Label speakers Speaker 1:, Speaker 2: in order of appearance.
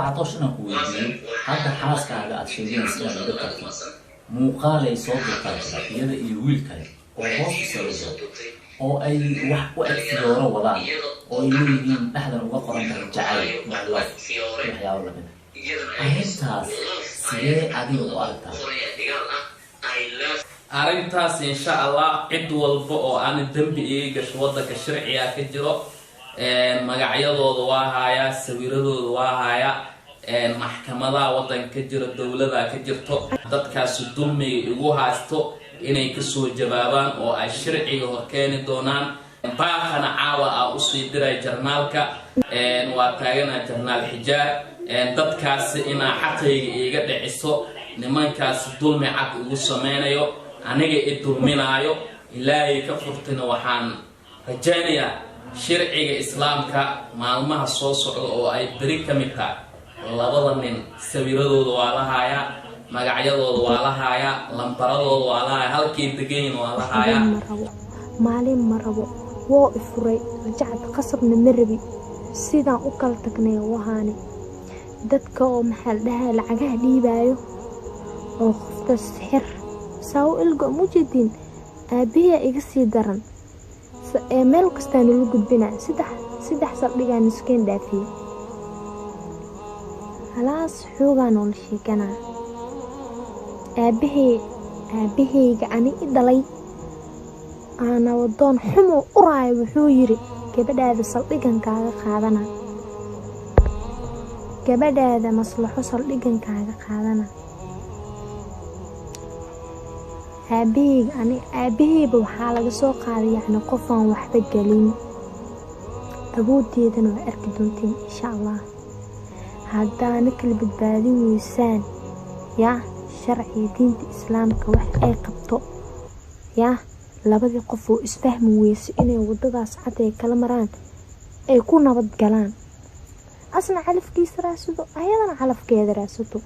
Speaker 1: عطوشنا كويدين هذا حراس كهذا أتشيلين سياق دكتور مقالة يصوت القلب يدا يقول كلام وقص سيرجع أو أي وقت فيورا ولا أو يلين أحد الوقرا الجعل مع الله يحيى ولا كده أهمتها سيء عديد وأرتها
Speaker 2: أرنتاس إن شاء الله عد والبؤ عن الذنب إيجش وضك الشرعية كجرو مقعيضو دواهايا سويردو دواهايا محكمة وضن كجر الدولة كجرتو dadkaas dulmi ugu haasto inay ka soo jawaabaan oo ay sharciga hor keeni doonaan baaqana caawa u sii diray jarnaalka waa taagana jarnaal xijaar dadkaas ina xaqayga iga dhiciso nimankaas dulmi cad ugu sameynayo aniga dulminaayo ilaahay ka furtana waxaan rajaynayaa sharciga islaamka maalmaha soo socda oo ay bari kamid tahay labada nin sawiradooda waa la haayaa magacyadooda waa la haayaa lambaradooda waa la haayaa halkii degayn waa la haayaa
Speaker 3: maalin marabo woo ifuray rajacad qasabna marabi sidaan u kala tagnay wahaani dadka oo maxal dhahay lacagaha dhiibaayo oo qofta sixir saaw ilgo mujidin aabiya iga sii daran meel kastaan lagu gudbinaa saddex saldhigaan iskeen dhaafiyo halaas xoogaan oo la sheeganaa aabahayga ani dhalay ana wadoon xumo uraay wuxuu yiri gabadhaada saldhigan kaaga qaadana gabadhaada maslaxo saldhigan kaaga qaadana aabahayba waxaa laga soo qaaday yani qofaan waxba gelin awoodeedana waa arki doontiin insha allah haddaana kala badbaadin weysaan yaa sharciga diinta islaamka wax ay qabto yaa labadii qof oo isfahmi weyso inay wadadaas cad ay kala maraan ay ku nabad galaan asna calafkiisa raasado ayadana calafkeeda raasato